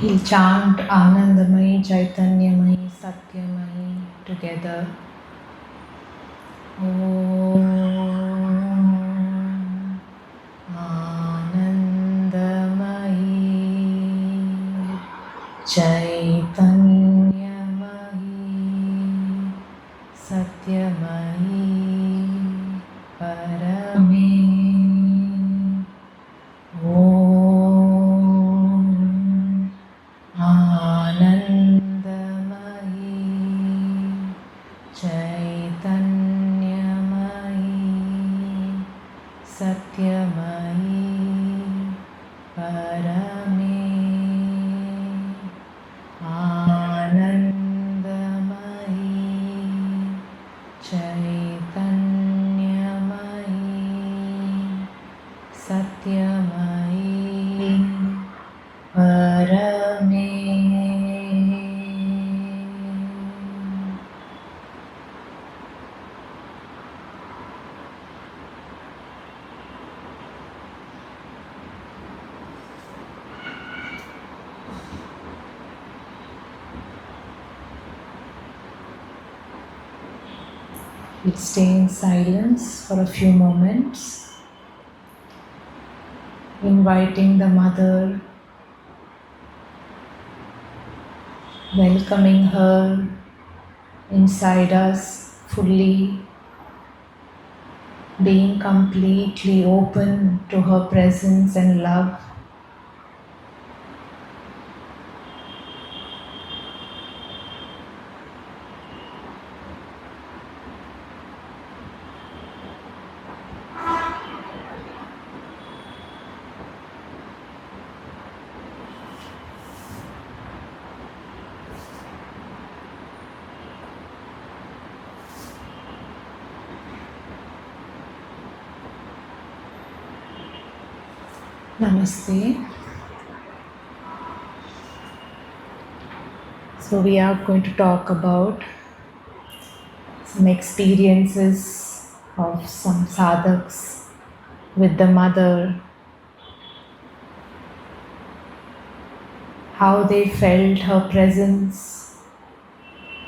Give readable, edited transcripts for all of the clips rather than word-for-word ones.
He'll chant Anandamayi, Chaitanyamayi, Satyamayi together. Om Anandamayi, Chaitanyamayi, Satyamayi, Parame. Om Anandamayi, Chaitanyamayi, Satyamayi, Parame. Anandamayi, Chaitanyamayi, Satyamayi, Parame. We'll stay in silence for a few moments, inviting the mother, welcoming her inside us fully, being completely open to her presence and love. Namaste. So we are going to talk about some experiences of some sadhaks with the mother, how they felt her presence,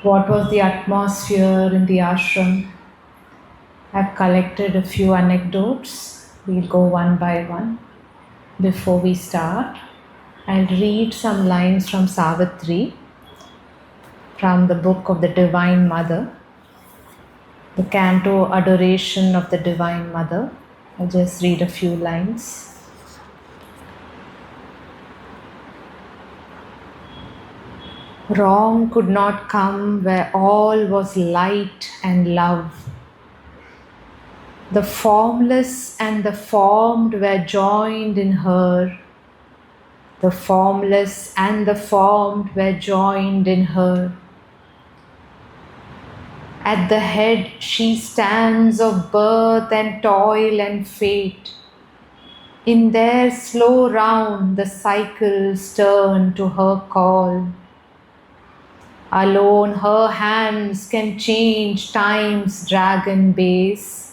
what was the atmosphere in the ashram. I've collected a few anecdotes. We'll go one by one. Before we start, I'll read some lines from Savitri from the book of the Divine Mother, the canto Adoration of the Divine Mother. I'll just read a few lines. Wrong could not come where all was light and love. The formless and the formed were joined in her. The formless and the formed were joined in her. At the head she stands of birth and toil and fate. In their slow round the cycles turn to her call. Alone her hands can change time's dragon base.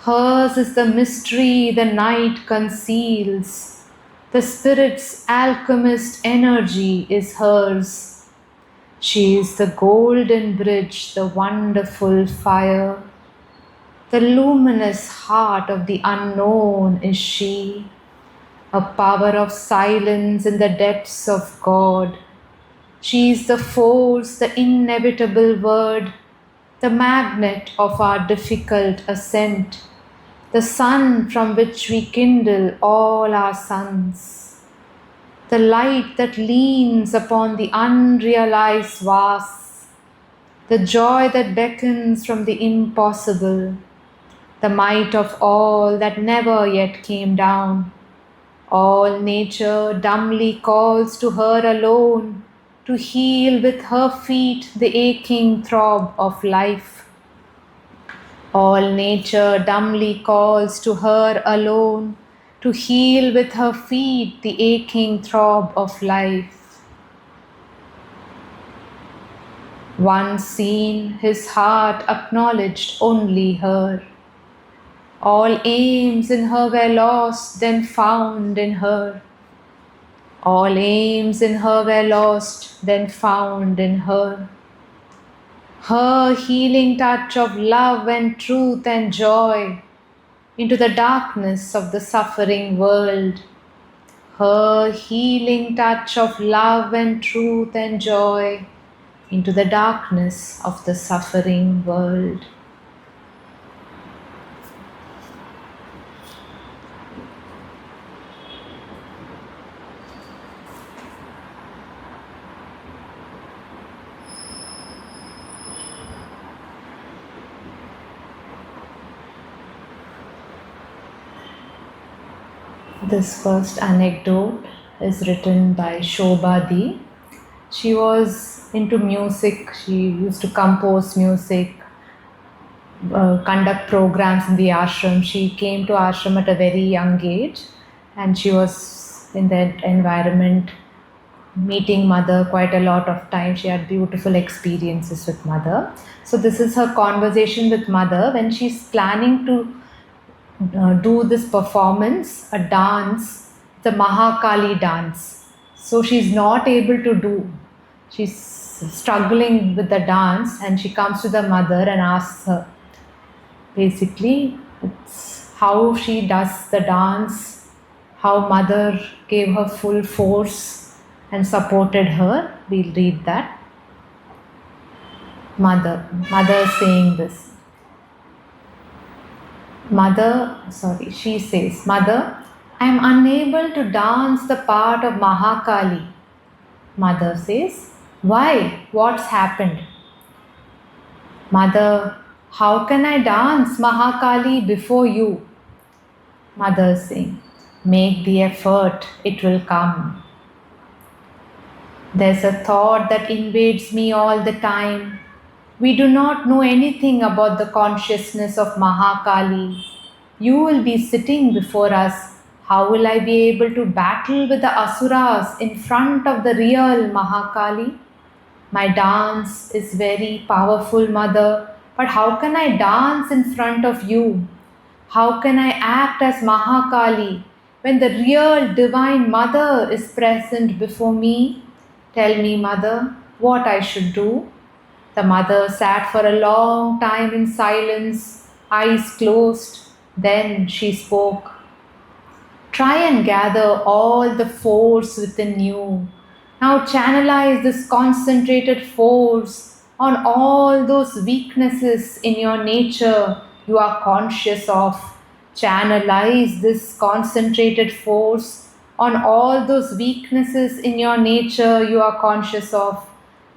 Hers is the mystery the night conceals. The spirit's alchemist energy is hers. She is the golden bridge, the wonderful fire. The luminous heart of the unknown is she. A power of silence in the depths of God. She is the force, the inevitable word, the magnet of our difficult ascent, the sun from which we kindle all our suns, the light that leans upon the unrealized vast, the joy that beckons from the impossible, the might of all that never yet came down. All nature dumbly calls to her alone, to heal with her feet the aching throb of life. All nature dumbly calls to her alone, to heal with her feet the aching throb of life. Once seen, his heart acknowledged only her. All aims in her were lost, then found in her. All aims in her were lost, then found in her. Her healing touch of love and truth and joy into the darkness of the suffering world. Her healing touch of love and truth and joy into the darkness of the suffering world. This first anecdote is written by Shobha Dee. She was into music. She used to compose music, conduct programs in the ashram. She came to ashram at a very young age, and she was in that environment, meeting mother quite a lot of time. She had beautiful experiences with mother. So this is her conversation with mother when she's planning to do this performance, a dance, the Mahakali dance. So she's not able to do. She's struggling with the dance, and she comes to the mother and asks her. Basically, it's how she does the dance, how mother gave her full force and supported her. We'll read that. Mother saying this. She says, Mother, I am unable to dance the part of Mahakali. Mother says, why? What's happened? Mother, how can I dance Mahakali before you? Mother saying, make the effort, it will come. There's a thought that invades me all the time. We do not know anything about the consciousness of Mahakali. You will be sitting before us. How will I be able to battle with the asuras in front of the real Mahakali? My dance is very powerful, Mother, but how can I dance in front of you? How can I act as Mahakali when the real Divine Mother is present before me? Tell me, Mother, what I should do. The mother sat for a long time in silence, eyes closed. Then she spoke. Try and gather all the force within you. Now channelize this concentrated force on all those weaknesses in your nature you are conscious of. Channelize this concentrated force on all those weaknesses in your nature you are conscious of,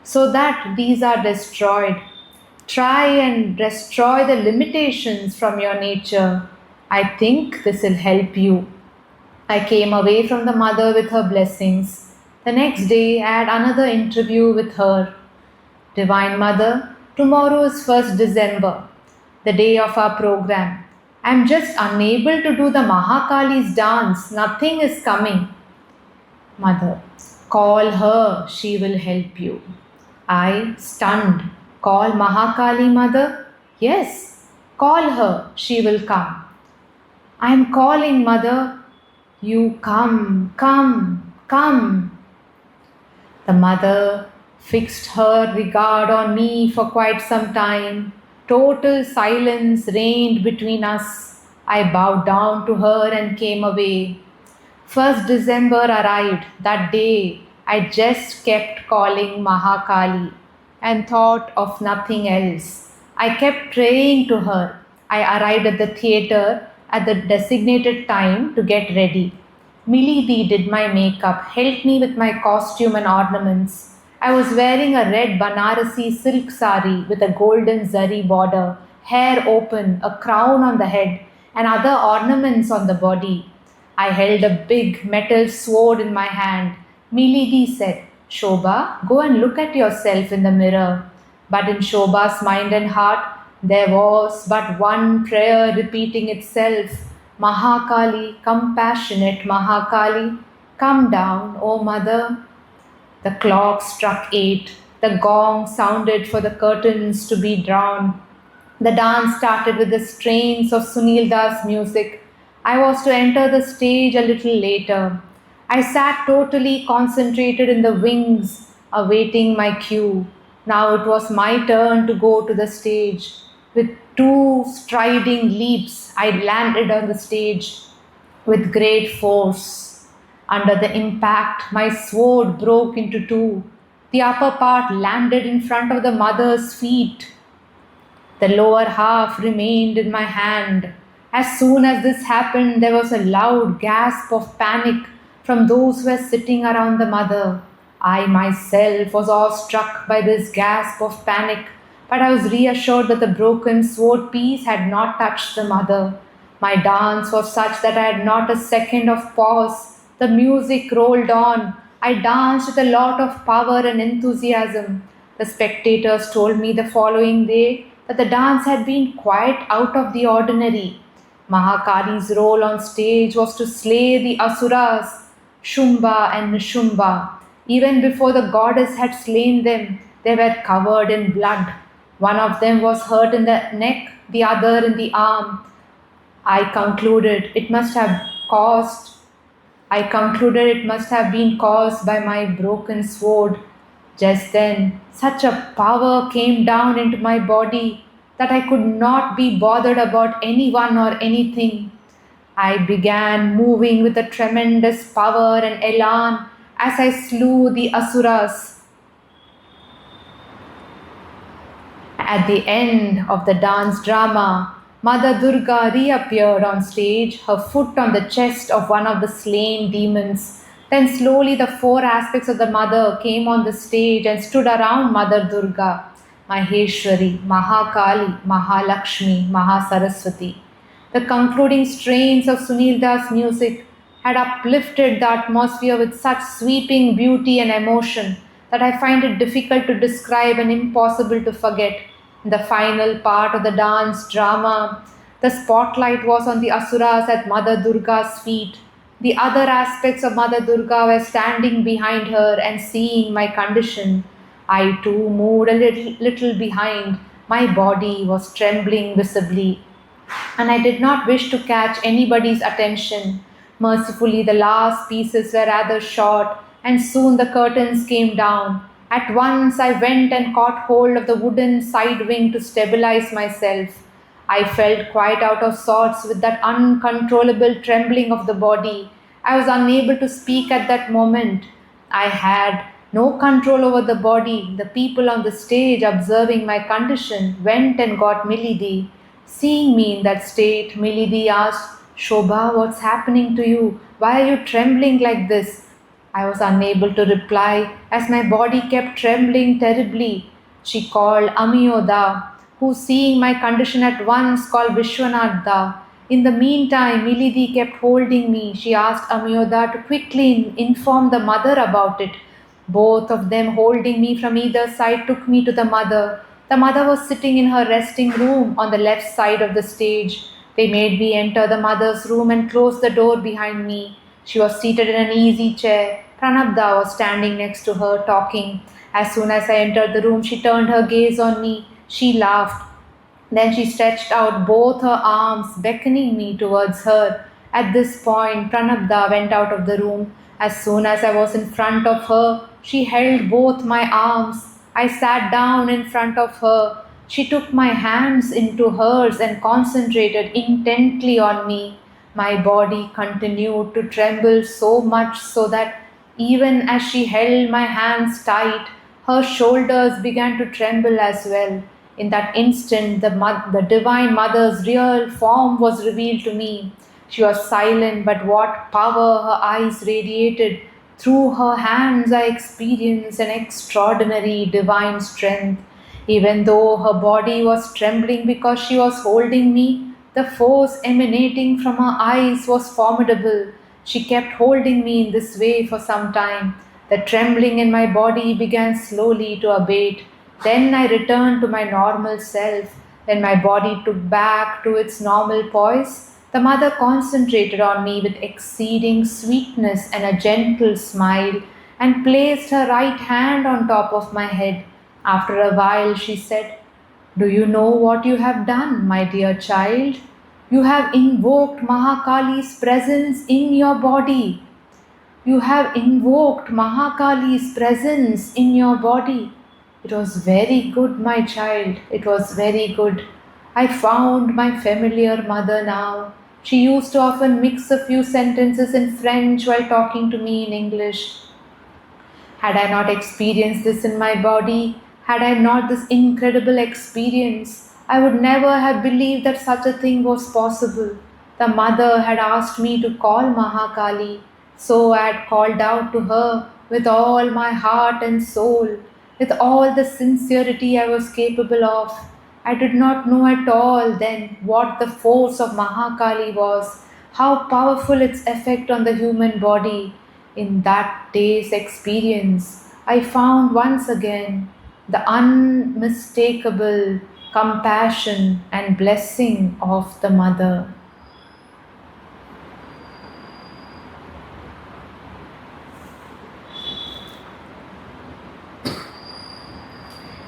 so that these are destroyed. Try and destroy the limitations from your nature. I think this will help you. I came away from the mother with her blessings. The next day, I had another interview with her. Divine Mother, tomorrow is 1st December, the day of our program. I am just unable to do the Mahakali's dance. Nothing is coming. Mother, call her, she will help you. I, stunned, call Mahakali, Mother? Yes, call her, she will come. I am calling, Mother. You come, come, come. The mother fixed her regard on me for quite some time. Total silence reigned between us. I bowed down to her and came away. 1st December arrived. That day, I just kept calling Mahakali and thought of nothing else. I kept praying to her. I arrived at the theatre at the designated time to get ready. Millie Dee did my makeup, helped me with my costume and ornaments. I was wearing a red Banarasi silk sari with a golden zari border, hair open, a crown on the head, and other ornaments on the body. I held a big metal sword in my hand. Millie Dee said, Shobha, go and look at yourself in the mirror. But in Shobha's mind and heart, there was but one prayer repeating itself. Mahakali, compassionate Mahakali, come down, O Mother. The clock struck 8. The gong sounded for the curtains to be drawn. The dance started with the strains of Sunil Das music. I was to enter the stage a little later. I sat totally concentrated in the wings, awaiting my cue. Now it was my turn to go to the stage. With two striding leaps, I landed on the stage with great force. Under the impact, my sword broke into two. The upper part landed in front of the mother's feet. The lower half remained in my hand. As soon as this happened, there was a loud gasp of panic from those who were sitting around the mother. I myself was awestruck by this gasp of panic, but I was reassured that the broken sword piece had not touched the mother. My dance was such that I had not a second of pause. The music rolled on. I danced with a lot of power and enthusiasm. The spectators told me the following day that the dance had been quite out of the ordinary. Mahakali's role on stage was to slay the asuras, Shumba and Nishumba. Even before the goddess had slain them, they were covered in blood. One of them was hurt in the neck, the other in the arm. I concluded it must have caused I concluded it must have been caused by my broken sword. Just then, such a power came down into my body that I could not be bothered about anyone or anything. I began moving with a tremendous power and elan as I slew the asuras. At the end of the dance drama, Mother Durga reappeared on stage, her foot on the chest of one of the slain demons. Then slowly the four aspects of the mother came on the stage and stood around Mother Durga, Maheshwari, Mahakali, Mahalakshmi, Mahasaraswati. The concluding strains of Sunil Das' music had uplifted the atmosphere with such sweeping beauty and emotion that I find it difficult to describe and impossible to forget. In the final part of the dance drama, the spotlight was on the asuras at Mother Durga's feet. The other aspects of Mother Durga were standing behind her and seeing my condition. I too moved a little behind. My body was trembling visibly, and I did not wish to catch anybody's attention. Mercifully, the last pieces were rather short, and soon the curtains came down. At once, I went and caught hold of the wooden side wing to stabilize myself. I felt quite out of sorts with that uncontrollable trembling of the body. I was unable to speak at that moment. I had no control over the body. The people on the stage, observing my condition, went and got Milady. Seeing me in that state, Milady asked, Shobha, what's happening to you? Why are you trembling like this? I was unable to reply as my body kept trembling terribly. She called Amiyoda, who, seeing my condition at once, called Vishwanath. In the meantime, Milady kept holding me. She asked Amiyoda to quickly inform the mother about it. Both of them, holding me from either side, took me to the mother. The mother was sitting in her resting room on the left side of the stage. They made me enter the mother's room and closed the door behind me. She was seated in an easy chair. Pranabda was standing next to her, talking. As soon as I entered the room, she turned her gaze on me. She laughed. Then she stretched out both her arms, beckoning me towards her. At this point, Pranabda went out of the room. As soon as I was in front of her, she held both my arms. I sat down in front of her. She took my hands into hers and concentrated intently on me. My body continued to tremble so much so that even as she held my hands tight, her shoulders began to tremble as well. In that instant, the Divine Mother's real form was revealed to me. She was silent, but what power her eyes radiated! Through her hands, I experienced an extraordinary divine strength. Even though her body was trembling because she was holding me, the force emanating from her eyes was formidable. She kept holding me in this way for some time. The trembling in my body began slowly to abate. Then I returned to my normal self. When my body took back to its normal poise, the mother concentrated on me with exceeding sweetness and a gentle smile and placed her right hand on top of my head. After a while, she said, Do you know what you have done, my dear child? You have invoked Mahakali's presence in your body. You have invoked Mahakali's presence in your body. It was very good, my child. It was very good. I found my familiar mother now. She used to often mix a few sentences in French while talking to me in English. Had I not experienced this in my body, had I not this incredible experience, I would never have believed that such a thing was possible. The mother had asked me to call Mahakali, so I had called out to her with all my heart and soul, with all the sincerity I was capable of. I did not know at all then what the force of Mahakali was, how powerful its effect on the human body. In that day's experience, I found once again the unmistakable compassion and blessing of the Mother.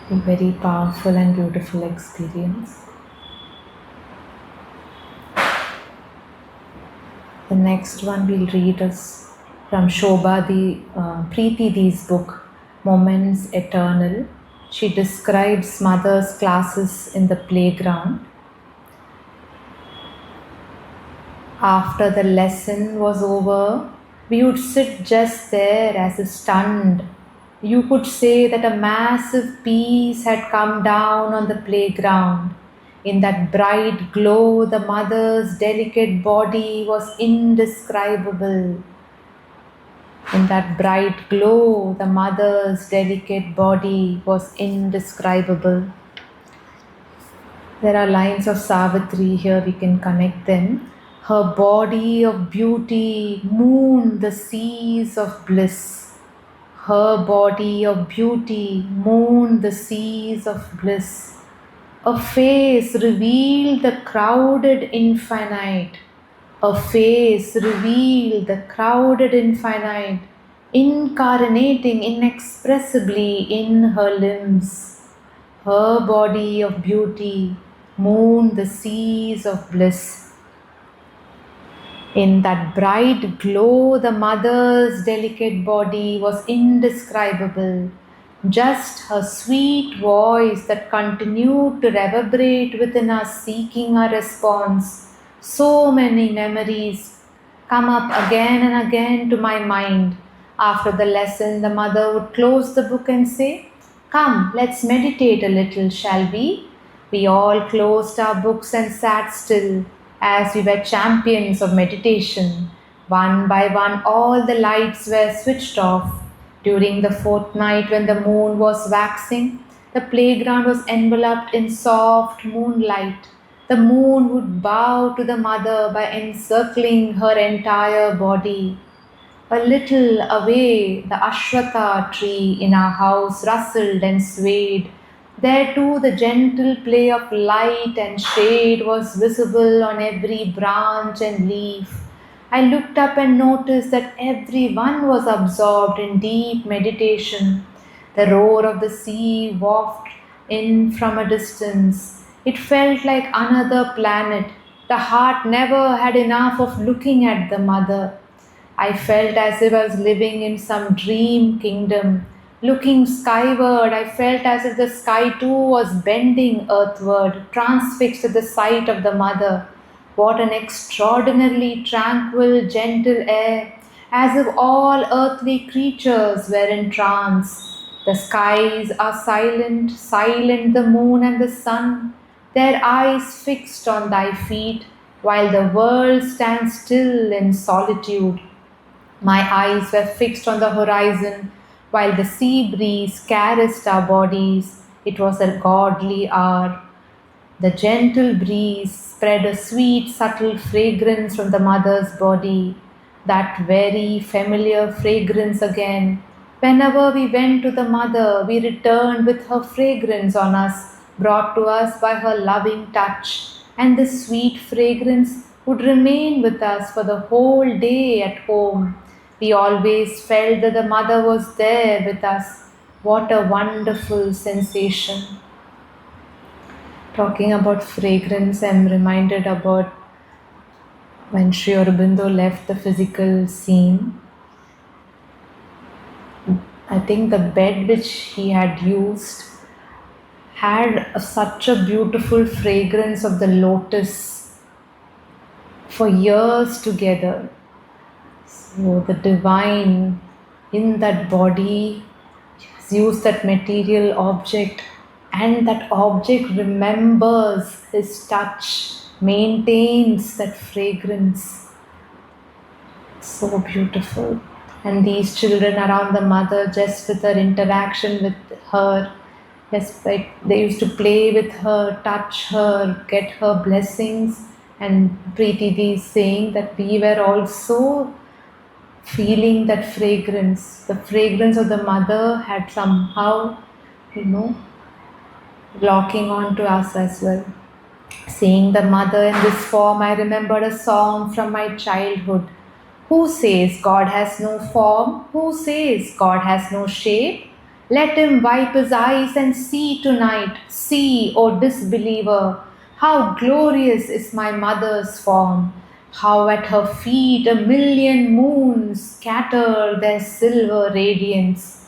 A very powerful and beautiful experience. The next one we'll read is from Preeti Dee's book, Moments Eternal. She describes mother's classes in the playground. After the lesson was over, we would sit just there as if stunned. You could say that a massive peace had come down on the playground. In that bright glow, the mother's delicate body was indescribable. In that bright glow, the mother's delicate body was indescribable. There are lines of Savitri here, we can connect them. Her body of beauty mooned the seas of bliss. Her body of beauty mooned the seas of bliss. A face revealed the crowded infinite. A face revealed the crowded infinite, incarnating inexpressibly in her limbs. Her body of beauty mooned the seas of bliss. In that bright glow, the mother's delicate body was indescribable. Just her sweet voice that continued to reverberate within us, seeking a response. So many memories come up again and again to my mind. After the lesson, the mother would close the book and say, "Come, let's meditate a little, shall we?" We all closed our books and sat still, as we were champions of meditation. One by one, all the lights were switched off. During the fortnight when the moon was waxing, the playground was enveloped in soft moonlight. The moon would bow to the mother by encircling her entire body. A little away, the Ashwatha tree in our house rustled and swayed. There too, the gentle play of light and shade was visible on every branch and leaf. I looked up and noticed that everyone was absorbed in deep meditation. The roar of the sea wafted in from a distance. It felt like another planet. The heart never had enough of looking at the mother. I felt as if I was living in some dream kingdom. Looking skyward, I felt as if the sky too was bending earthward, transfixed at the sight of the mother. What an extraordinarily tranquil, gentle air, as if all earthly creatures were in trance. The skies are silent, silent the moon and the sun, their eyes fixed on thy feet, while the world stands still in solitude. My eyes were fixed on the horizon while the sea breeze caressed our bodies. It was a godly hour. The gentle breeze spread a sweet, subtle fragrance from the mother's body, that very familiar fragrance again. Whenever we went to the mother, we returned with her fragrance on us, brought to us by her loving touch, and this sweet fragrance would remain with us for the whole day at home. We always felt that the mother was there with us. What a wonderful sensation. Talking about fragrance, I'm reminded about when Sri Aurobindo left the physical scene. I think the bed which he had used had such a beautiful fragrance of the lotus for years together. So the divine in that body has used that material object, and that object remembers his touch, maintains that fragrance. So beautiful. And these children around the mother, just with her interaction with her, just like they used to play with her, touch her, get her blessings. And Preeti Di is saying that we were also feeling that fragrance. The fragrance of the mother had somehow, you know, locking on to us as well. Seeing the mother in this form, I remembered a song from my childhood. Who says God has no form? Who says God has no shape? Let him wipe his eyes and see tonight. See, O disbeliever, how glorious is my mother's form. How at her feet a million moons scatter their silver radiance.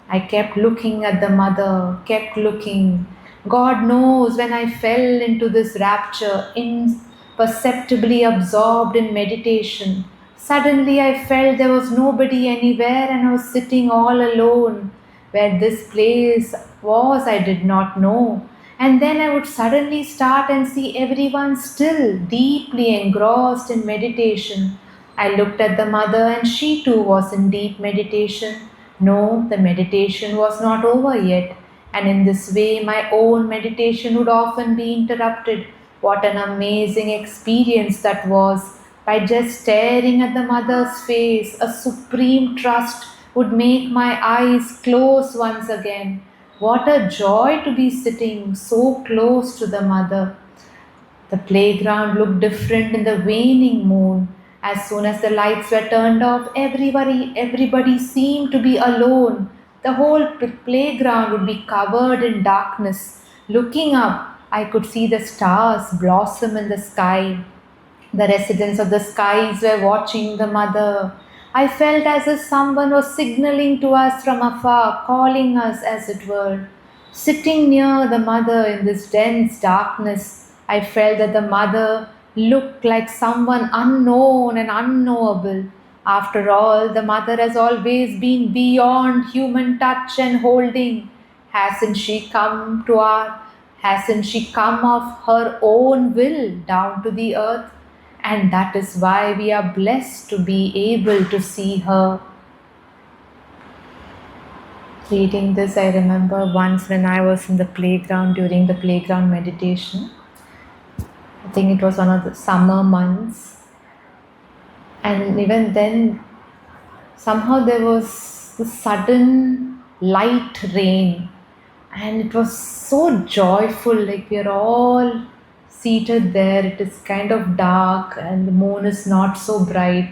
I kept looking at the mother, kept looking. God knows when I fell into this rapture, imperceptibly absorbed in meditation. Suddenly I felt there was nobody anywhere and I was sitting all alone. Where this place was, I did not know. And then I would suddenly start and see everyone still deeply engrossed in meditation. I looked at the mother and she too was in deep meditation. No, the meditation was not over yet, and in this way my own meditation would often be interrupted. What an amazing experience that was! By just staring at the mother's face, a supreme trust would make my eyes close once again. What a joy to be sitting so close to the mother. The playground looked different in the waning moon. As soon as the lights were turned off, everybody seemed to be alone. The whole playground would be covered in darkness. Looking up, I could see the stars blossom in the sky. The residents of the skies were watching the mother. I felt as if someone was signaling to us from afar, calling us as it were. Sitting near the mother in this dense darkness, I felt that the mother looked like someone unknown and unknowable. After all, the mother has always been beyond human touch and holding. Hasn't she come to our Hasn't she come of her own will down to the earth? And that is why we are blessed to be able to see her. Reading this, I remember once when I was in the playground during the playground meditation. I think it was one of the summer months. And even then, somehow there was the sudden light rain. And it was so joyful, like we are all seated there. It is kind of dark and the moon is not so bright.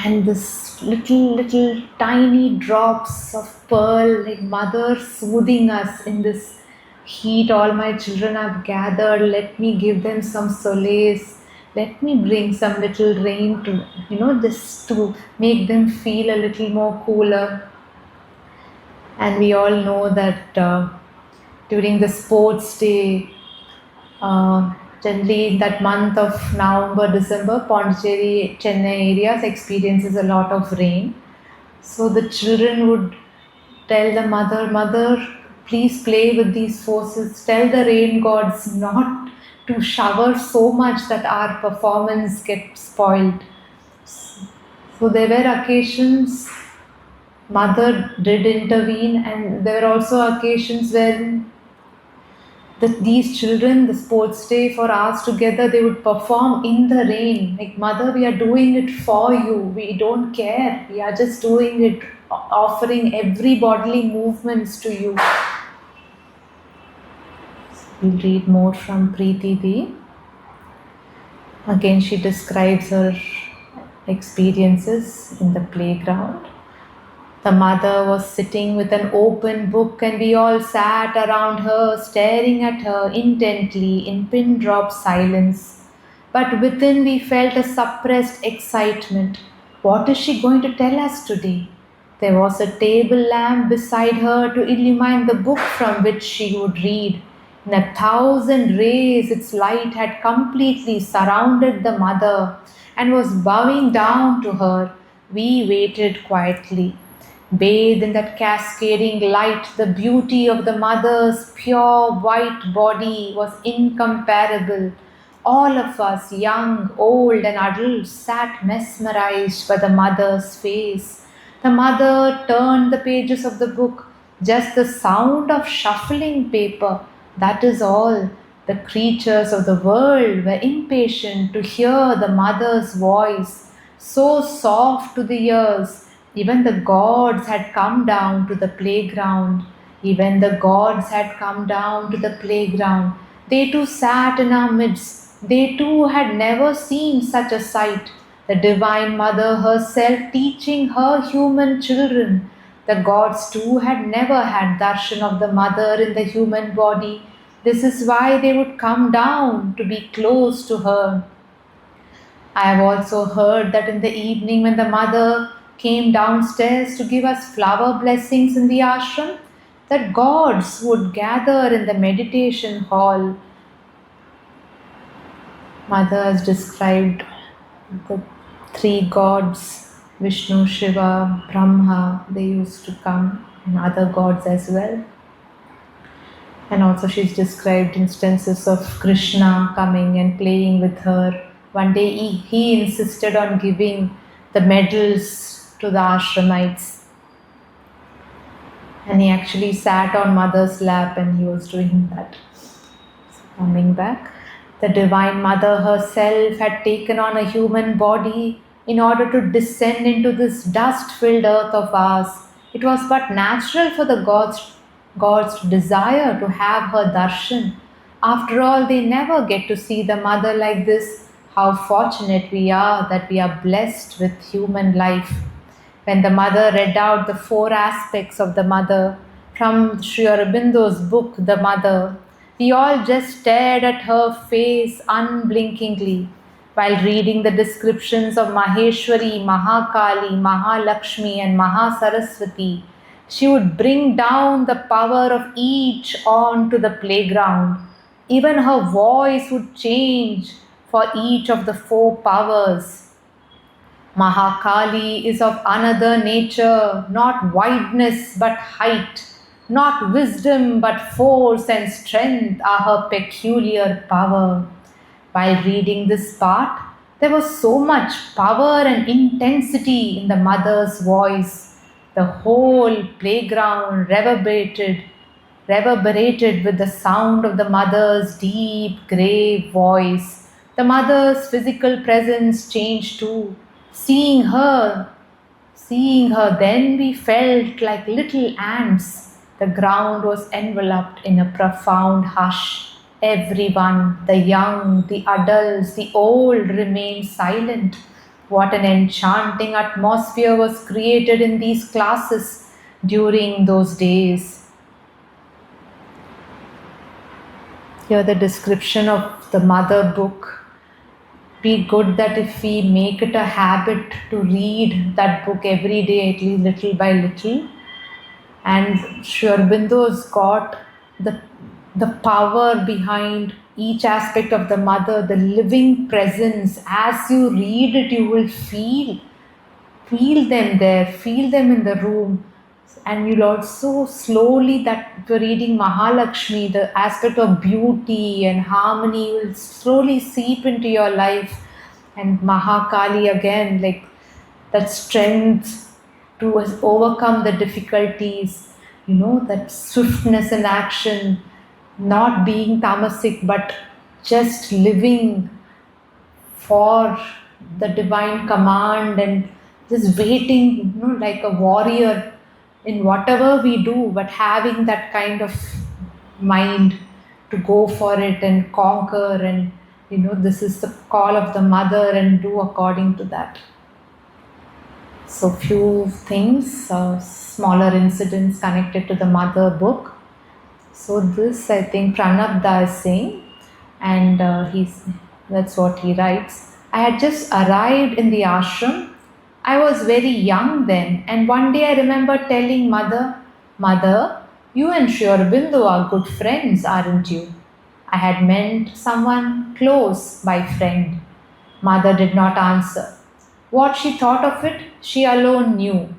And this little tiny drops of pearl, like mother soothing us in this heat. All my children have gathered. Let me give them some solace. Let me bring some little rain to, just to make them feel a little more cooler. And we all know that during the sports day, generally in that month of November, December, Pondicherry, Chennai areas experiences a lot of rain. So the children would tell the mother, please play with these forces. Tell the rain gods not to shower so much that our performance gets spoiled. So there were occasions mother did intervene, and there were also occasions when these children, the sports day for hours together, they would perform in the rain. Like, mother, we are doing it for you. We don't care. We are just doing it, offering every bodily movements to you. We'll read more from Preeti Di. Again, she describes her experiences in the playground. The mother was sitting with an open book, and we all sat around her, staring at her intently in pin drop silence. But within we felt a suppressed excitement. What is she going to tell us today? There was a table lamp beside her to illumine the book from which she would read. In 1,000 rays, its light had completely surrounded the mother and was bowing down to her. We waited quietly. Bathed in that cascading light, the beauty of the mother's pure white body was incomparable. All of us, young, old, and adults, sat mesmerized by the mother's face. The mother turned the pages of the book, just the sound of shuffling paper, that is all. The creatures of the world were impatient to hear the mother's voice, so soft to the ears. Even the gods had come down to the playground. Even the gods had come down to the playground. They too sat in our midst. They too had never seen such a sight. The Divine Mother herself teaching her human children. The gods too had never had darshan of the mother in the human body. This is why they would come down to be close to her. I have also heard that in the evening, when the mother came downstairs to give us flower blessings in the ashram, that gods would gather in the meditation hall. Mother has described the three gods, Vishnu, Shiva, Brahma. They used to come, and other gods as well. And also she's described instances of Krishna coming and playing with her. One day he insisted on giving the medals to the ashramites. And he actually sat on mother's lap and he was doing that. So coming back, the Divine Mother herself had taken on a human body in order to descend into this dust-filled earth of ours. It was but natural for the gods to desire to have her darshan. After all, they never get to see the mother like this. How fortunate we are that we are blessed with human life. When the mother read out the 4 aspects of the mother from Sri Aurobindo's book, The Mother, we all just stared at her face unblinkingly. While reading the descriptions of Maheshwari, Mahakali, Mahalakshmi, and Mahasaraswati, she would bring down the power of each onto the playground. Even her voice would change for each of the 4 powers. Mahakali is of another nature, not wideness but height, not wisdom but force and strength are her peculiar power. While reading this part, there was so much power and intensity in the mother's voice. The whole playground reverberated with the sound of the mother's deep, grave voice. The mother's physical presence changed too. Seeing her, then we felt like little ants. The ground was enveloped in a profound hush. Everyone, the young, the adults, the old, remained silent. What an enchanting atmosphere was created in these classes during those days. Here the description of the mother book. Be good that if we make it a habit to read that book every day, at least little by little. And Sri Aurobindo's got the power behind each aspect of the mother, the living presence. As you read it, you will feel them there, feel them in the room. And you'll also slowly, that you're reading Mahalakshmi, the aspect of beauty and harmony will slowly seep into your life. And Mahakali again, like that strength to overcome the difficulties, that swiftness in action, not being tamasic but just living for the divine command and just waiting, like a warrior in whatever we do, but having that kind of mind to go for it and conquer, and this is the call of the mother and do according to that. So few things, smaller incidents connected to the mother book. So this, I think, Pranab Da is saying, and that's what he writes. I had just arrived in the ashram I was very young then, and one day I remember telling mother, Mother, you and Sri Aurobindo are good friends, aren't you? I had meant someone close by friend. Mother did not answer. What she thought of it, she alone knew.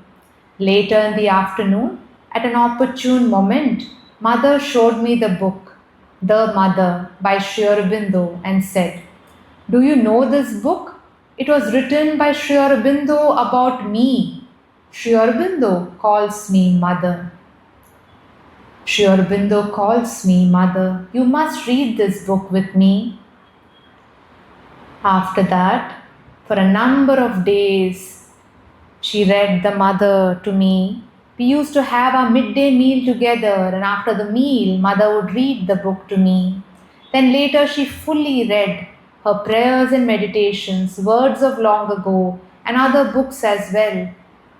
Later in the afternoon, at an opportune moment, Mother showed me the book, The Mother by Sri Aurobindo, and said, Do you know this book? It was written by Sri Aurobindo about me. Sri Aurobindo calls me mother. Sri Aurobindo calls me mother. You must read this book with me. After that, for a number of days, she read the mother to me. We used to have our midday meal together, and after the meal, mother would read the book to me. Then later, she fully read her prayers and meditations, words of long ago, and other books as well.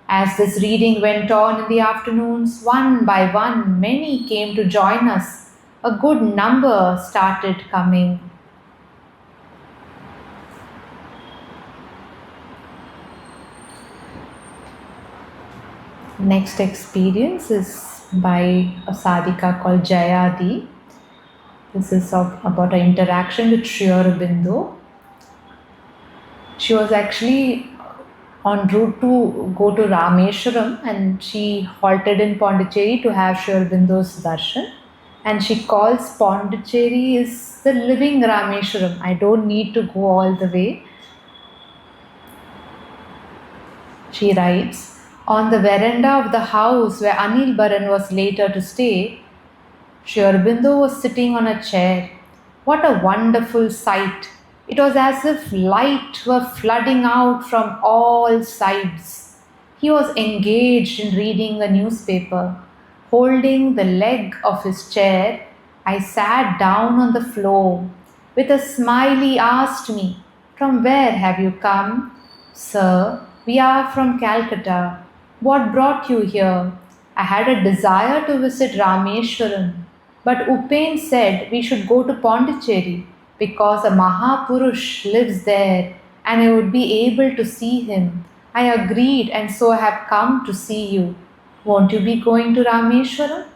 As this reading went on in the afternoons, one by one, many came to join us. A good number started coming. Next experience is by a sadhika called Jayadi. This is about an interaction with Sri Aurobindo. She was actually en route to go to Rameshwaram, and she halted in Pondicherry to have Sri Aurobindo's darshan. And she calls Pondicherry is the living Rameshwaram. I don't need to go all the way. She writes, on the veranda of the house where Anil Baran was later to stay, Sri Aurobindo was sitting on a chair. What a wonderful sight! It was as if light were flooding out from all sides. He was engaged in reading a newspaper. Holding the leg of his chair, I sat down on the floor. With a smile, he asked me, From where have you come? Sir, we are from Calcutta. What brought you here? I had a desire to visit Rameshwaram, but Upen said we should go to Pondicherry because a Mahapurush lives there and I would be able to see him. I agreed and so have come to see you. Won't you be going to Rameshwaram?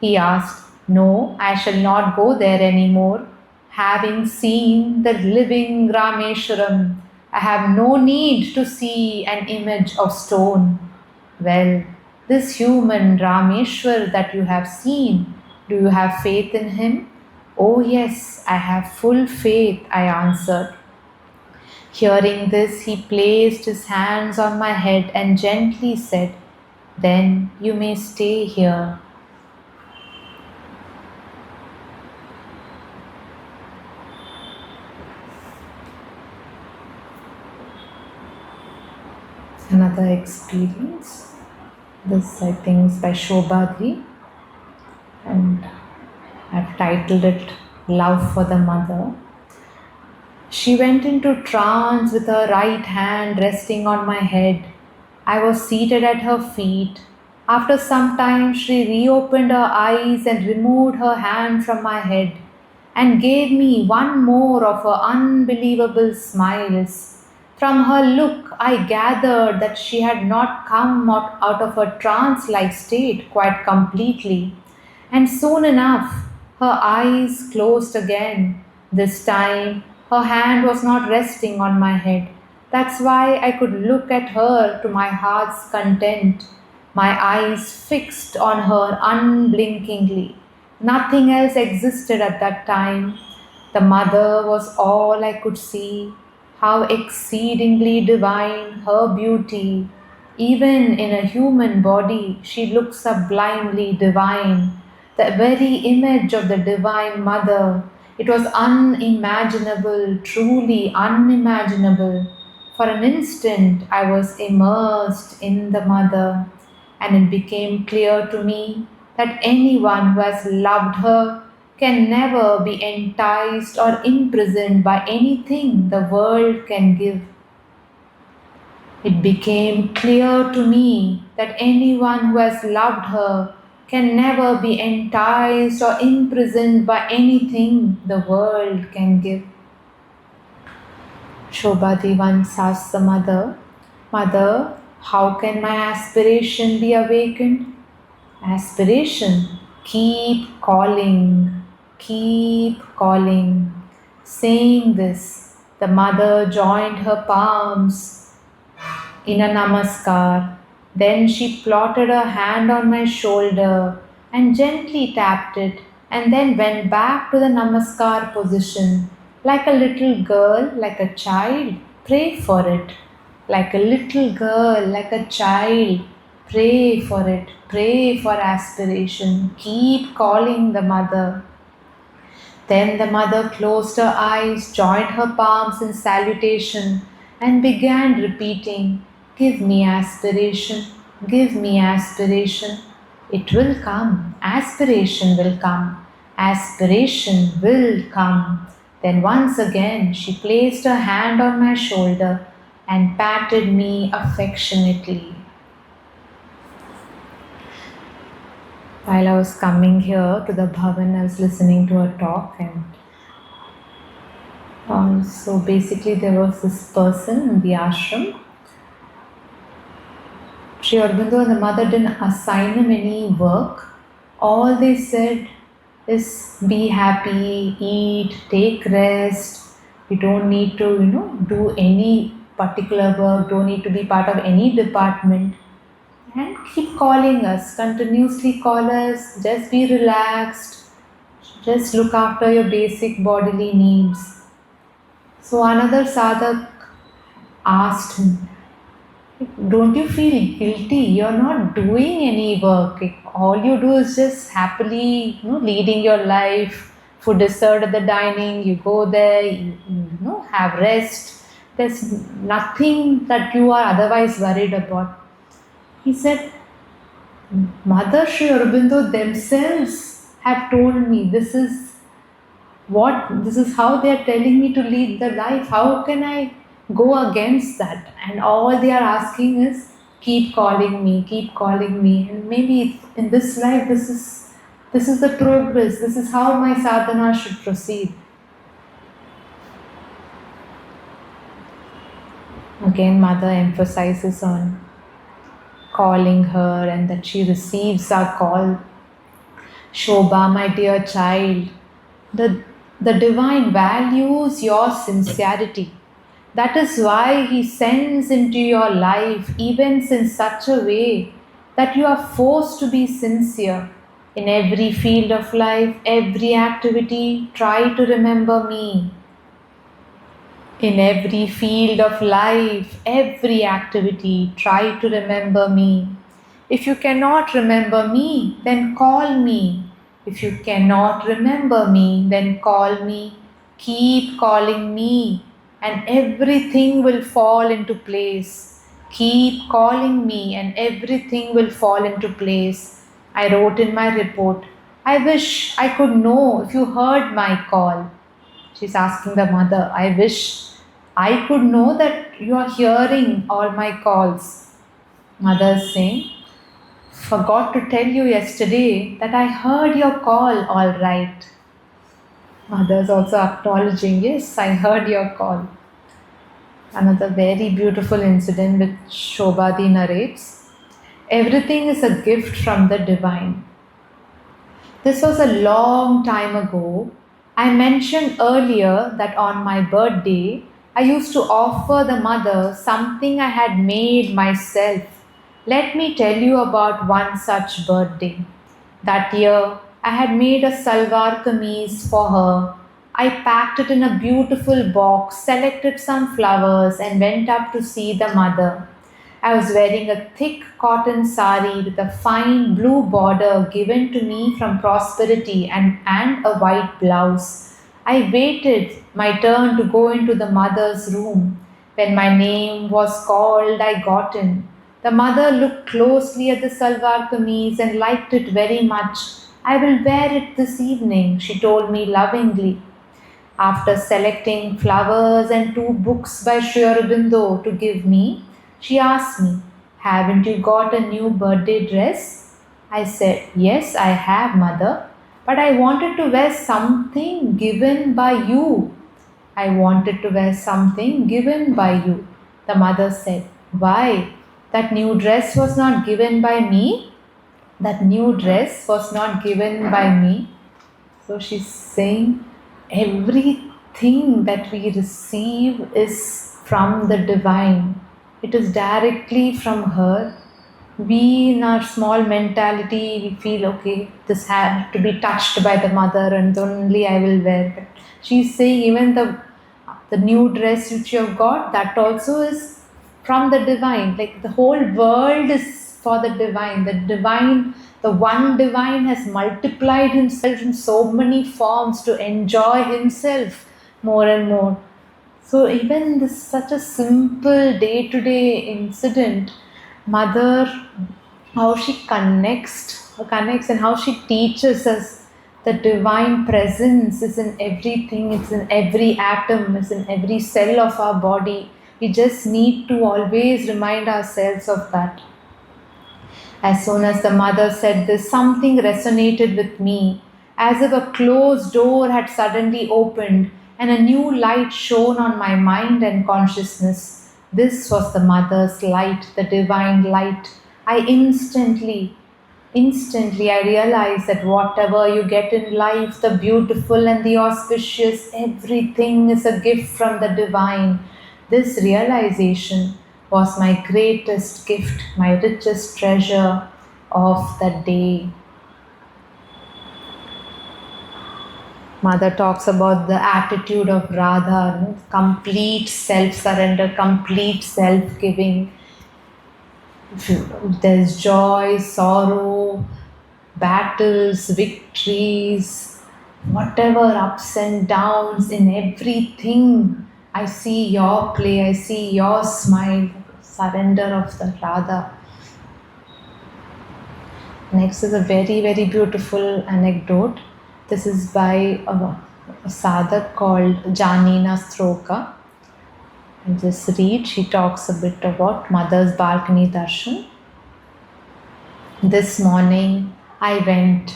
He asked. No, I shall not go there anymore. Having seen the living Rameshwaram, I have no need to see an image of stone. Well, this human Rameshwar that you have seen, do you have faith in him? Oh, yes, I have full faith, I answered. Hearing this, he placed his hands on my head and gently said, Then you may stay here. Another experience. This, I think, is by Shobhadri, and I've titled it Love for the Mother. She went into trance with her right hand resting on my head. I was seated at her feet. After some time, she reopened her eyes and removed her hand from my head and gave me one more of her unbelievable smiles. From her look, I gathered that she had not come out of her trance like state quite completely. And soon enough, her eyes closed again. This time, her hand was not resting on my head. That's why I could look at her to my heart's content, my eyes fixed on her unblinkingly. Nothing else existed at that time. The mother was all I could see. How exceedingly divine her beauty. Even in a human body, she looks sublimely divine. The very image of the Divine Mother. It was unimaginable, truly unimaginable. For an instant, I was immersed in the Mother, and it became clear to me that anyone who has loved her can never be enticed or imprisoned by anything the world can give. It became clear to me that anyone who has loved her can never be enticed or imprisoned by anything the world can give. Shobhati once asked the mother, Mother, how can my aspiration be awakened? Aspiration, keep calling. Saying this, the mother joined her palms in a namaskar. Then she plotted her hand on my shoulder and gently tapped it, and then went back to the namaskar position. Like a little girl, like a child, pray for it. Like a little girl, like a child, pray for it. Pray for aspiration. Keep calling the mother. Then the mother closed her eyes, joined her palms in salutation, and began repeating, "Give me aspiration, give me aspiration. It will come, aspiration will come, aspiration will come." Then once again she placed her hand on my shoulder and patted me affectionately. While I was coming here to the Bhavan, I was listening to her talk, and so basically, there was this person in the ashram. Sri Aurobindo and the mother didn't assign him any work. All they said is be happy, eat, take rest. You don't need to, do any particular work, don't need to be part of any department. And keep calling us, continuously call us, just be relaxed, just look after your basic bodily needs. So another sadhak asked him, "Don't you feel guilty? You're not doing any work. All you do is just happily, leading your life. Food is served at the dining. You go there, have rest. There's nothing that you are otherwise worried about." He said, "Mother Sri Aurobindo themselves have told me this is how they are telling me to lead the life. How can I go against that?" And all they are asking is, keep calling me. And maybe in this life, this is the progress. This is how my sadhana should proceed. Again, mother emphasizes on calling her and that she receives our call. Shobha, my dear child, the divine values your sincerity. That is why He sends into your life events in such a way that you are forced to be sincere. In every field of life, every activity, try to remember me. In every field of life, every activity, try to remember me. If you cannot remember me, then call me. If you cannot remember me, then call me. Keep calling me, and everything will fall into place. Keep calling me, and everything will fall into place. I wrote in my report, "I wish I could know if you heard my call." She's asking the mother, "I wish I could know that you are hearing all my calls." Mother is saying, "Forgot to tell you yesterday that I heard your call all right." Mother is also acknowledging, "Yes, I heard your call." Another very beautiful incident which Shobhadi narrates. Everything is a gift from the divine. This was a long time ago. I mentioned earlier that on my birthday, I used to offer the mother something I had made myself. Let me tell you about one such birthday. That year, I had made a salwar kameez for her. I packed it in a beautiful box, selected some flowers, and went up to see the mother. I was wearing a thick cotton sari with a fine blue border given to me from Prosperity and a white blouse. I waited my turn to go into the mother's room. When my name was called, I got in. The mother looked closely at the salwar kameez and liked it very much. "I will wear it this evening," she told me lovingly. After selecting flowers and 2 books by Sri Aurobindo to give me, she asked me, "Haven't you got a new birthday dress?" I said, "Yes, I have, mother, but I wanted to wear something given by you." "I wanted to wear something given by you," the mother said. Why? That new dress was not given by me. That new dress was not given by me. So she's saying everything that we receive is from the divine. It is directly from her. We, in our small mentality, we feel okay, this had to be touched by the mother and only I will wear. But she's saying even the new dress which you have got, that also is from the divine. Like the whole world is for the divine. The one divine has multiplied himself in so many forms to enjoy himself more and more. So even this such a simple day-to-day incident, mother, how she connects and how she teaches us the divine presence is in everything, it's in every atom, it's in every cell of our body. We just need to always remind ourselves of that. As soon as the mother said this, something resonated with me, as if a closed door had suddenly opened and a new light shone on my mind and consciousness. This was the mother's light, the divine light. Instantly, I realized that whatever you get in life, the beautiful and the auspicious, everything is a gift from the divine. This realization was my greatest gift, my richest treasure of the day. Mother talks about the attitude of Radha, complete self-surrender, complete self-giving. There's joy, sorrow, battles, victories, whatever ups and downs in everything. I see your play, I see your smile, surrender of the Radha. Next is a very, very beautiful anecdote. This is by a sadhak called Janina Stroka. And just read, she talks a bit about Mother's balcony darshan. This morning I went,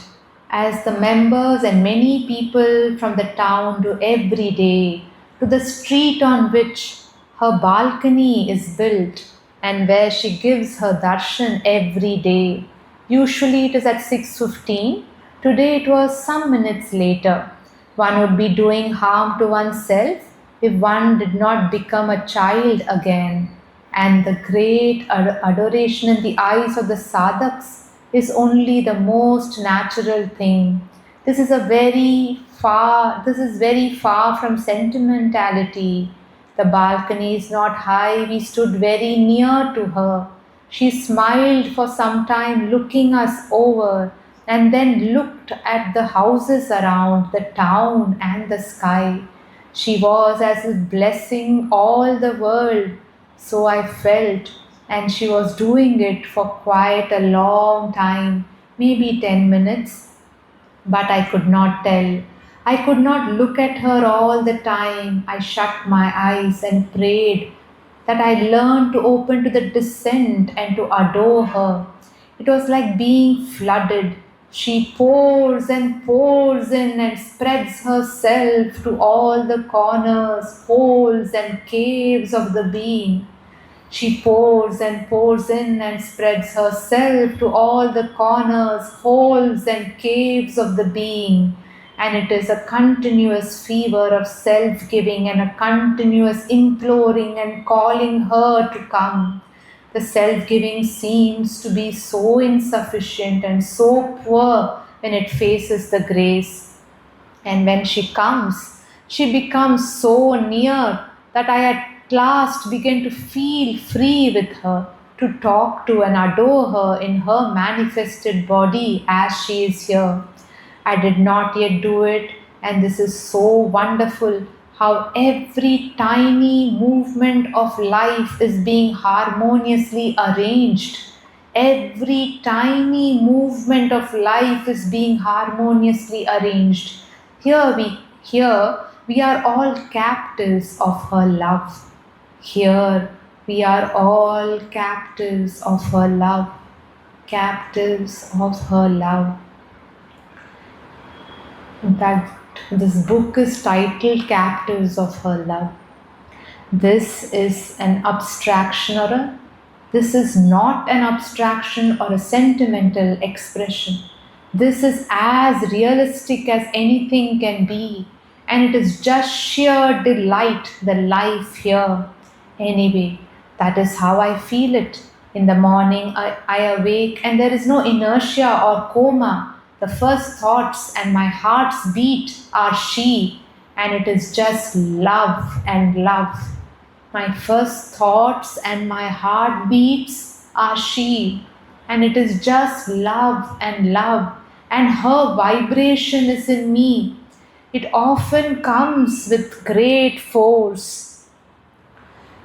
as the members and many people from the town do every day, to the street on which her balcony is built and where she gives her darshan every day. Usually it is at 6:15. Today it was some minutes later. One would be doing harm to oneself if one did not become a child again. And the great adoration in the eyes of the sadhaks is only the most natural thing. This is very far from sentimentality. The balcony is not high. We stood very near to her. She smiled for some time, looking us over, and then looked at the houses around, the town and the sky. She was as if blessing all the world, so I felt, and she was doing it for quite a long time, maybe 10 minutes, but I could not tell. I could not look at her all the time. I shut my eyes and prayed that I learned to open to the descent and to adore her. It was like being flooded. She pours and pours in and spreads herself to all the corners, holes, and caves of the being. She pours and pours in and spreads herself to all the corners, holes, and caves of the being. And it is a continuous fever of self-giving and a continuous imploring and calling her to come. The self-giving seems to be so insufficient and so poor when it faces the grace. And when she comes, she becomes so near that I at last begin to feel free with her, to talk to and adore her in her manifested body as she is here. I did not yet do it, and this is so wonderful how every tiny movement of life is being harmoniously arranged. Every tiny movement of life is being harmoniously arranged. Here we are all captives of her love. Here we are all captives of her love. Captives of her love. In fact, this book is titled Captives of Her Love. This is an abstraction or a This is not an abstraction or a sentimental expression. This is as realistic as anything can be, and it is just sheer delight, the life here. Anyway, that is how I feel it. In the morning, I awake, and there is no inertia or coma. The first thoughts and my heart's beat are she, and it is just love and love. My first thoughts and my heartbeats are she, and it is just love and love, and her vibration is in me. It often comes with great force,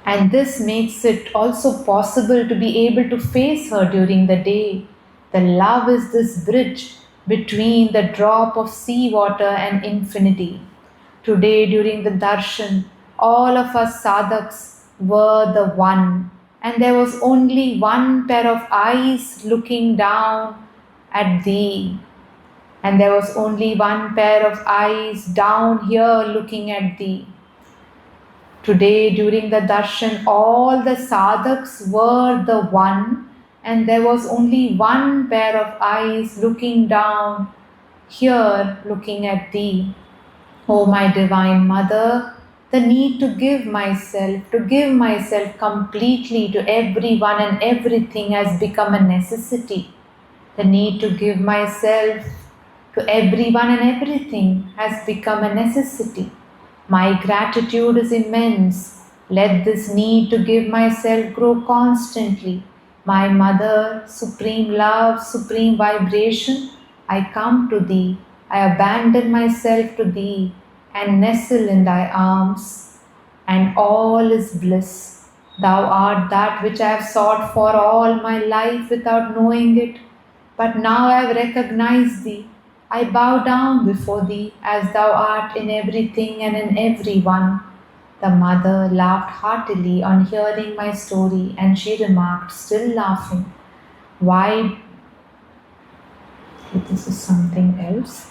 and this makes it also possible to be able to face her during the day. The love is this bridge between the drop of seawater and infinity. Today, during the darshan, all of us sadhaks were the one, and there was only one pair of eyes looking down at thee, and there was only one pair of eyes down here looking at thee. Today, during the darshan, all the sadhaks were the one, and there was only one pair of eyes looking down here looking at thee. O my Divine Mother, the need to give myself completely to everyone and everything has become a necessity. The need to give myself to everyone and everything has become a necessity. My gratitude is immense. Let this need to give myself grow constantly. My Mother, supreme love, supreme vibration, I come to thee. I abandon myself to thee and nestle in thy arms, and all is bliss. Thou art that which I have sought for all my life without knowing it. But now I have recognized thee. I bow down before thee as thou art in everything and in everyone. The mother laughed heartily on hearing my story, and she remarked, still laughing, why? This is something else.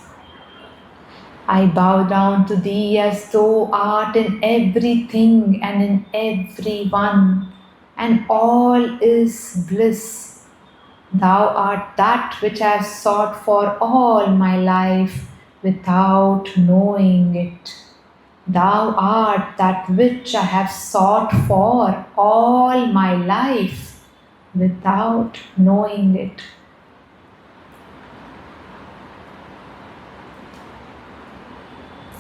I bow down to thee as thou art in everything and in everyone, and all is bliss. Thou art that which I have sought for all my life without knowing it. Thou art that which I have sought for all my life without knowing it.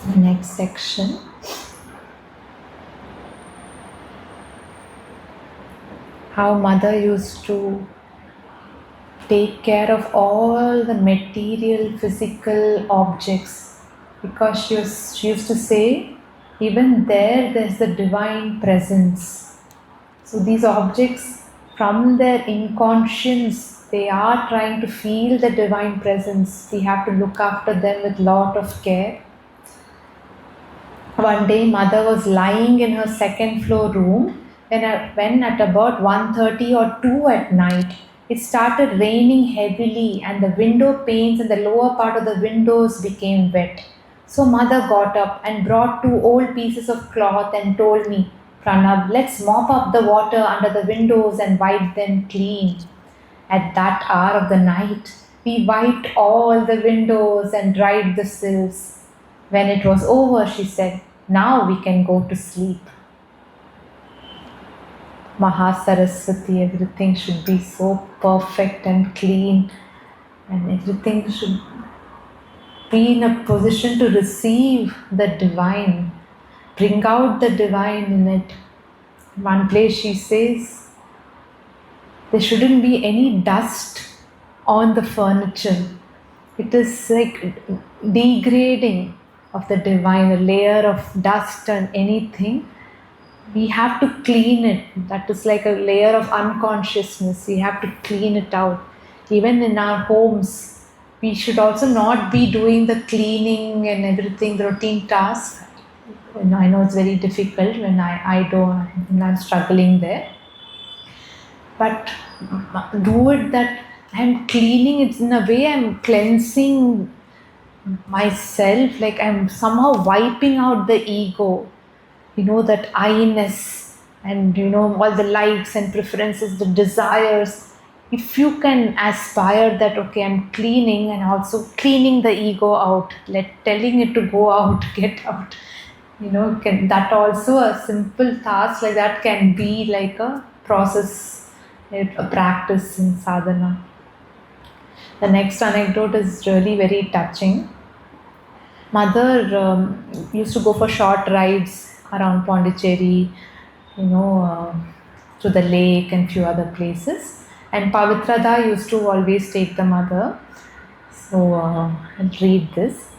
The next section. How Mother used to take care of all the material, physical objects, because she used to say, even there's the divine presence. So these objects, from their inconscience, they are trying to feel the divine presence. We have to look after them with lot of care. One day, Mother was lying in her second floor room when at about 1:30 or 2 at night, it started raining heavily, and the window panes and the lower part of the windows became wet. So Mother got up and brought 2 old pieces of cloth and told me, Pranab, let's mop up the water under the windows and wipe them clean. At that hour of the night, we wiped all the windows and dried the sills. When it was over, she said, now we can go to sleep. Mahasaraswati, everything should be so perfect and clean, and everything should be in a position to receive the divine, bring out the divine in it. One place she says, there shouldn't be any dust on the furniture. It is like degrading of the divine, a layer of dust and anything. We have to clean it. That is like a layer of unconsciousness. We have to clean it out. Even in our homes, we should also not be doing the cleaning and everything, the routine tasks. And I know it's very difficult when I'm struggling there. But do it that I'm cleaning it in a way, I'm cleansing myself, like I'm somehow wiping out the ego, that I-ness, and all the likes and preferences, the desires. If you can aspire that, okay, I'm cleaning and also cleaning the ego out, telling it to go out, get out, can that also a simple task like that can be like a process, a practice in sadhana. The next anecdote is really very touching. Mother used to go for short rides around Pondicherry, you know, to the lake and few other places. And Pavitrada used to always take the mother. So I'll read this.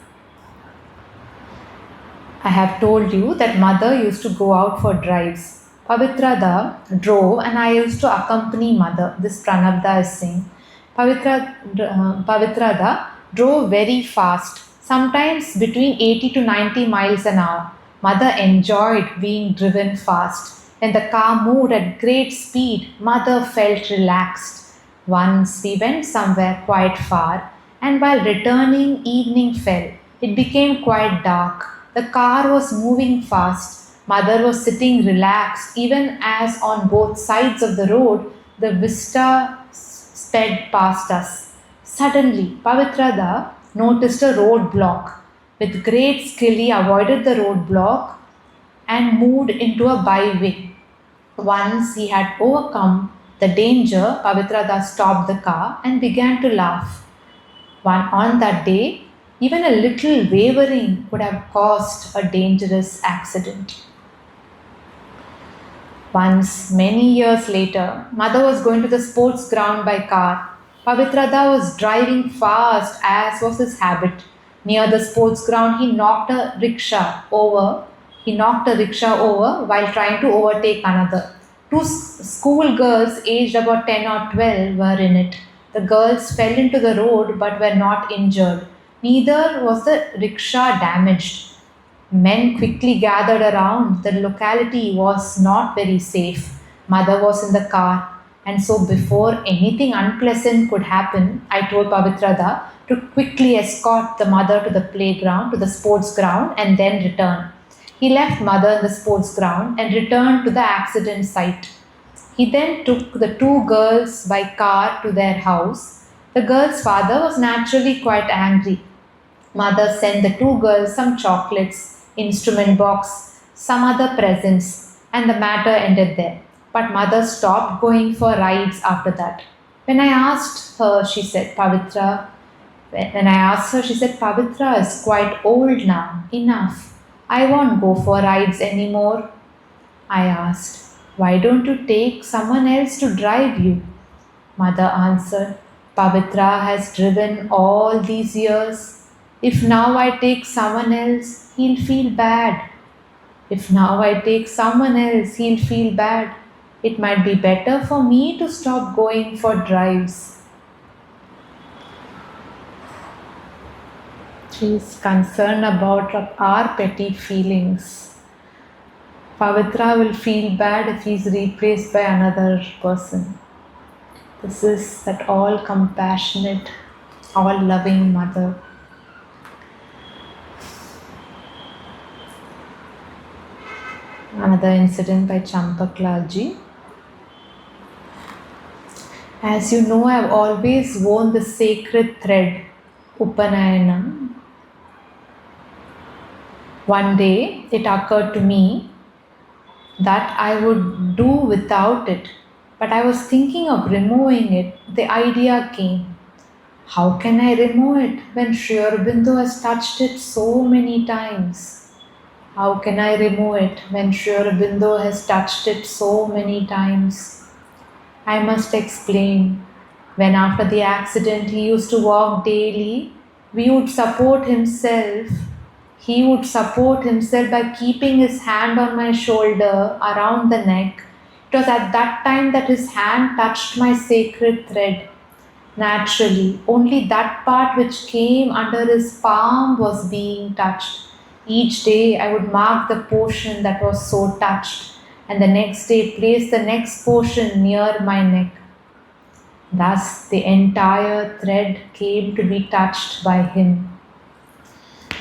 I have told you that mother used to go out for drives. Pavitrada drove and I used to accompany mother. This Pranabda is saying. Pavitrada drove very fast, sometimes between 80 to 90 miles an hour. Mother enjoyed being driven fast. When the car moved at great speed, mother felt relaxed. Once we went somewhere quite far, and while returning, evening fell. It became quite dark. The car was moving fast. Mother was sitting relaxed, even as on both sides of the road the vista sped past us. Suddenly, Pavitrada noticed a roadblock. With great skill, he avoided the roadblock and moved into a byway. Once he had overcome the danger, Pavitrada stopped the car and began to laugh. On that day, even a little wavering would have caused a dangerous accident. Once, many years later, mother was going to the sports ground by car. Pavitrada was driving fast as was his habit. Near the sports ground, he knocked a rickshaw over. While trying to overtake another. Two school girls aged about 10 or 12 were in it. The girls fell into the road but were not injured. Neither was the rickshaw damaged. Men quickly gathered around. The locality was not very safe. Mother was in the car, and so before anything unpleasant could happen, I told Pavitrada to quickly escort the mother to the playground, to the sports ground, and then return. He left mother in the sports ground and returned to the accident site. He then took the two girls by car to their house. The girl's father was naturally quite angry. Mother sent the two girls some chocolates, instrument box, some other presents, and the matter ended there. But mother stopped going for rides after that. When I asked her, she said, Pavitra is quite old now, enough. I won't go for rides anymore. I asked, why don't you take someone else to drive you? Mother answered, Pavitra has driven all these years. If now I take someone else, he'll feel bad. It might be better for me to stop going for drives. She is concerned about our petty feelings. Pavitra will feel bad if he is replaced by another person. This is that all compassionate, all loving mother. Another incident by Champaklalji. As you know, I have always worn the sacred thread, Upanayana. One day it occurred to me that I would do without it, but I was thinking of removing it. The idea came. How can I remove it when Sri Aurobindo has touched it so many times? How can I remove it when Sri Aurobindo has touched it so many times? I must explain. When after the accident he used to walk daily, he would support himself by keeping his hand on my shoulder around the neck. It was at that time that his hand touched my sacred thread. Naturally, only that part which came under his palm was being touched. Each day I would mark the portion that was so touched, and the next day place the next portion near my neck. Thus the entire thread came to be touched by him.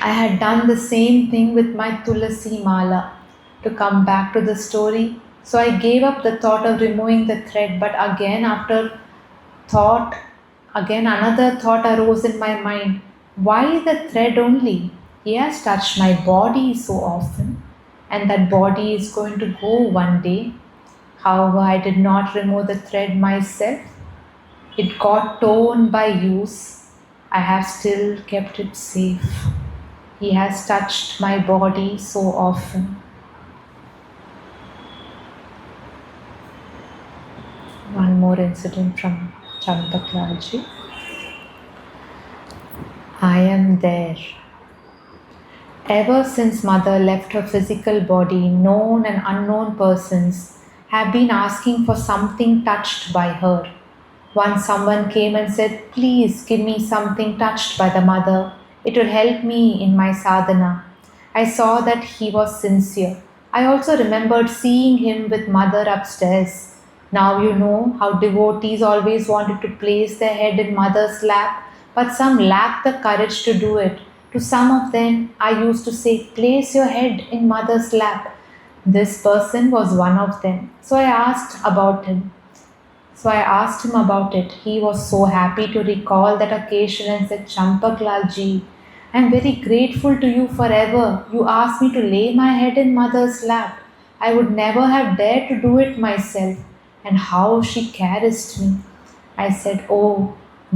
I had done the same thing with my Tulasi Mala. To come back to the story, So I gave up the thought of removing the thread, but again, after thought, again another thought arose in my mind. Why the thread only? He has touched my body so often, and that body is going to go one day. However, I did not remove the thread myself. It got torn by use. I have still kept it safe. He has touched my body so often. One more incident from Champaklaji. I am there. Ever since mother left her physical body, known and unknown persons have been asking for something touched by her. Once someone came and said, "Please give me something touched by the mother. It will help me in my sadhana." I saw that he was sincere. I also remembered seeing him with mother upstairs. Now you know how devotees always wanted to place their head in mother's lap, but some lacked the courage to do it. To some of them, I used to say, "Place your head in mother's lap." This person was one of them. So I asked about him. So I asked him about it. He was so happy to recall that occasion and said, "Champaklaji, I am very grateful to you forever. You asked me to lay my head in mother's lap. I would never have dared to do it myself. And how she caressed me." I said, "Oh,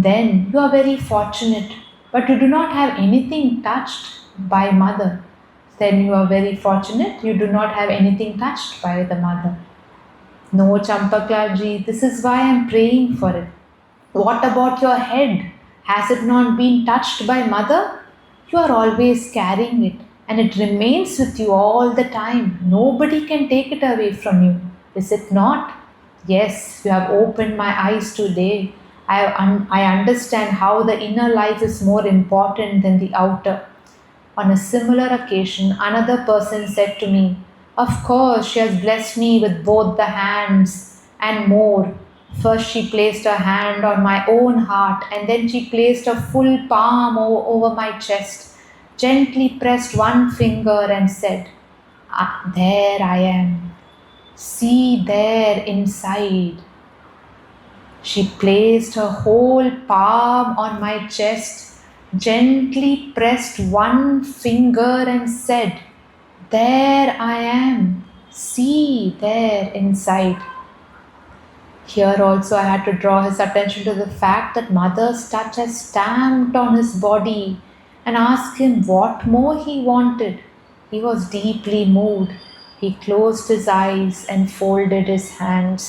then you are very fortunate, but you do not have anything touched by mother." "Then you are very fortunate, you do not have anything touched by the mother." "No, Champaklaji, this is why I am praying for it." "What about your head? Has it not been touched by mother? You are always carrying it, and it remains with you all the time. Nobody can take it away from you. Is it not?" "Yes, you have opened my eyes today. I understand how the inner life is more important than the outer." On a similar occasion, another person said to me, "Of course, she has blessed me with both the hands and more. First, she placed her hand on my own heart, and then she placed a full palm over my chest, gently pressed one finger, and said, 'Ah, there I am. See there inside.' She placed her whole palm on my chest, gently pressed one finger, and said, 'There I am. See there inside.'" Here also I had to draw his attention to the fact that mother's touch has stamped on his body, and ask him what more he wanted. He was deeply moved. He closed his eyes and folded his hands.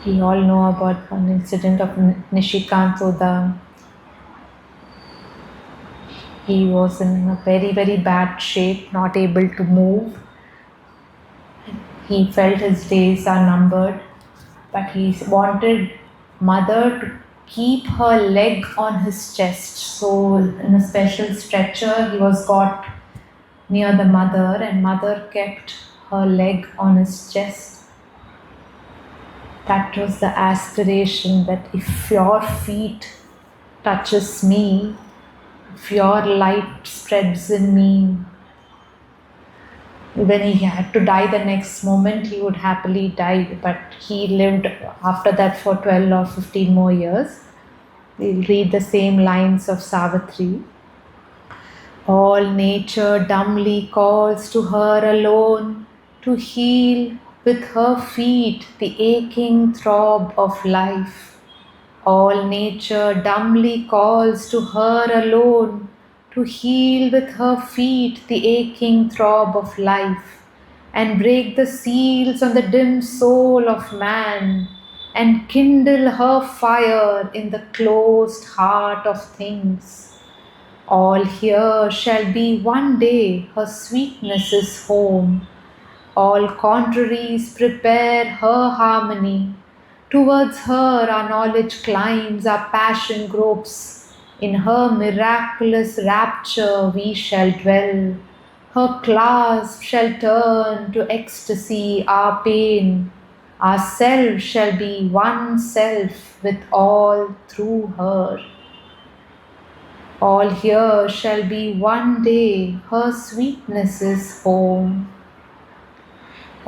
We all know about one incident of Nishikant Oda. He was in a very, very bad shape, not able to move. He felt his days are numbered, but he wanted mother to keep her leg on his chest. So in a special stretcher, he was got near the mother, and mother kept her leg on his chest. That was the aspiration, that if your feet touches me, if your light spreads in me. When he had to die the next moment, he would happily die, but he lived after that for 12 or 15 more years. We'll read the same lines of Savitri. "All nature dumbly calls to her alone to heal with her feet the aching throb of life. All nature dumbly calls to her alone to heal with her feet the aching throb of life, and break the seals on the dim soul of man, and kindle her fire in the closed heart of things. All here shall be one day her sweetness's home. All contraries prepare her harmony. Towards her our knowledge climbs, our passion gropes. In her miraculous rapture we shall dwell. Her clasp shall turn to ecstasy our pain. Our self shall be one self with all through her." All here shall be one day, her sweetness is home.